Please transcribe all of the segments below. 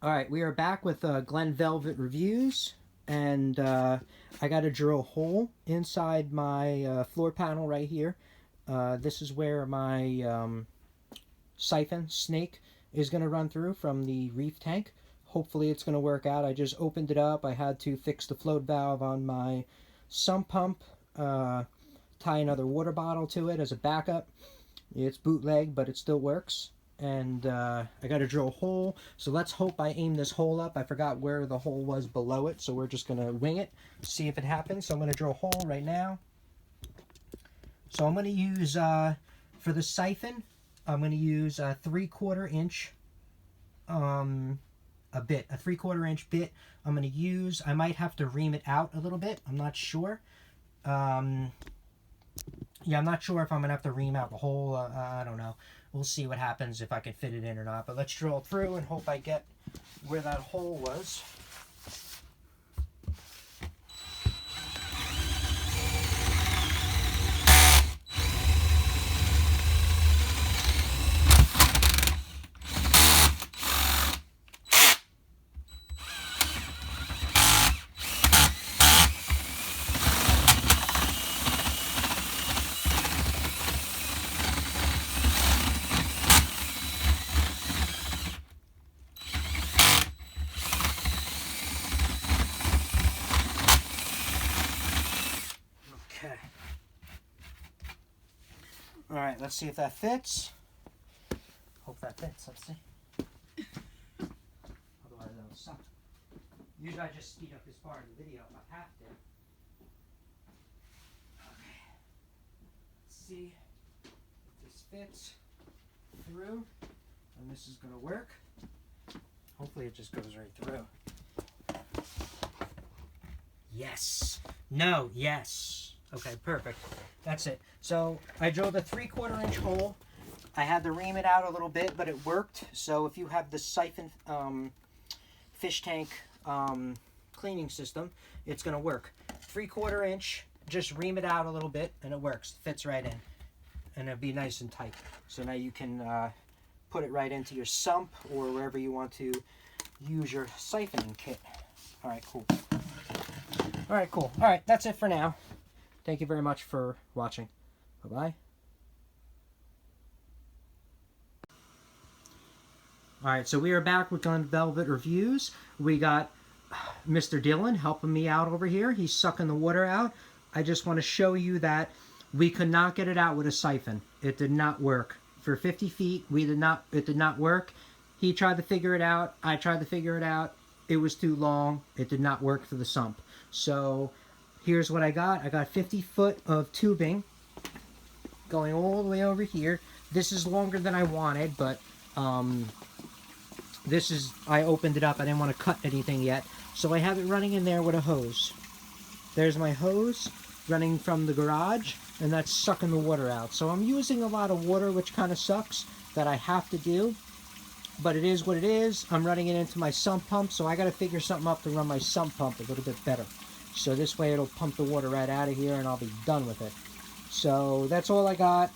Alright, we are back with Glen Velvet Reviews, and I got to drill a hole inside my floor panel right here. This is where my syphon snake is going to run through from the reef tank. Hopefully it's going to work out. I just opened it up. I had to fix the float valve on my sump pump, tie another water bottle to it as a backup. It's bootleg, but it still works. And I got to drill a hole, so let's hope I aim this hole up. I forgot where the hole was below it, so we're just going to wing it, see if it happens. So I'm going to drill a hole right now. So I'm going to use, for the syphon, I'm going to use a 3/4 inch bit, a 3/4 inch bit. I'm going to use, I might have to ream it out a little bit, I'm not sure. Yeah, I'm not sure if I'm going to have to ream out the hole, I don't know. We'll see what happens if I can fit it in or not. But let's drill through and hope I get where that hole was. Okay. All right, let's see if that fits. Hope that fits. Let's see. Otherwise, that'll suck. Usually, I just speed up this part of the video if I have to. Okay. Let's see if this fits through, and this is going to work. Hopefully, it just goes right through. Yes. No. Yes. Okay, perfect. That's it. So I drilled a 3/4 inch hole. I had to ream it out a little bit, but it worked. So if you have the syphon fish tank cleaning system, it's going to work. 3/4 inch, just ream it out a little bit, and it works. Fits right in. And it'll be nice and tight. So now you can put it right into your sump or wherever you want to use your siphoning kit. All right, cool. All right, cool. All right, that's it for now. Thank you very much for watching. Bye-bye. All right, so we are back with Glen Velvet Reviews. We got Mr. Dylan helping me out over here. He's sucking the water out. I just want to show you that we could not get it out with a syphon. It did not work. For 50 feet, it did not work. He tried to figure it out. I tried to figure it out. It was too long. It did not work for the sump. So here's what I got. I got 50 foot of tubing going all the way over here. This is longer than I wanted, but I opened it up. I didn't want to cut anything yet. So I have it running in there with a hose. There's my hose running from the garage, and that's sucking the water out. So I'm using a lot of water, which kind of sucks that I have to do. But it is what it is. I'm running it into my sump pump, so I got to figure something up to run my sump pump a little bit better. So this way it'll pump the water right out of here, and I'll be done with it. So that's all I got.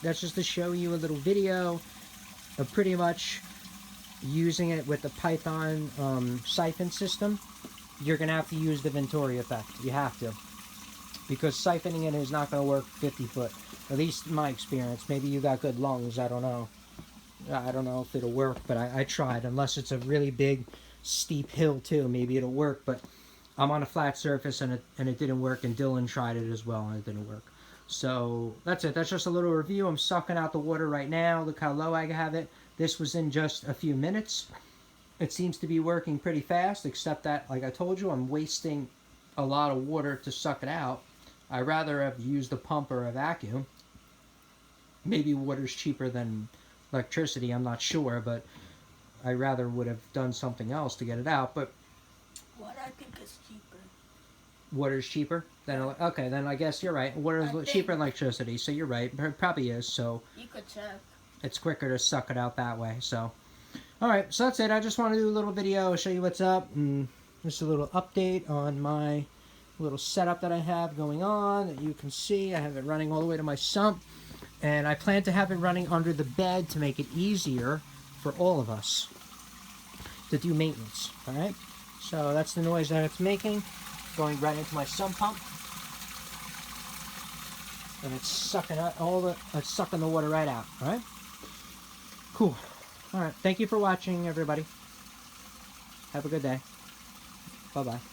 That's just to show you a little video of pretty much using it with the Python syphon system. You're going to have to use the Venturi effect. You have to. Because siphoning it is not going to work 50 foot. At least in my experience. Maybe you got good lungs. I don't know. I don't know if it'll work, but I tried. Unless it's a really big, steep hill too. Maybe it'll work, but I'm on a flat surface and it didn't work, and Dylan tried it as well and it didn't work. So that's it. That's just a little review. I'm sucking out the water right now. Look how low I have it. This was in just a few minutes. It seems to be working pretty fast, except that, like I told you, I'm wasting a lot of water to suck it out. I'd rather have used a pump or a vacuum. Maybe water's cheaper than electricity, I'm not sure, but I rather would have done something else to get it out. But What I think is cheaper. Water's cheaper? Then okay, then I guess you're right. Water is cheaper than electricity, so you're right. It probably is, so you could check. It's quicker to suck it out that way. So, alright, so that's it. I just want to do a little video, show you what's up, and just a little update on my little setup that I have going on that you can see. I have it running all the way to my sump. And I plan to have it running under the bed to make it easier for all of us. to do maintenance. All right. So that's the noise that it's making, going right into my sump pump, and it's sucking out it's sucking the water right out. All right. Cool. All right. Thank you for watching, everybody. Have a good day. Bye bye.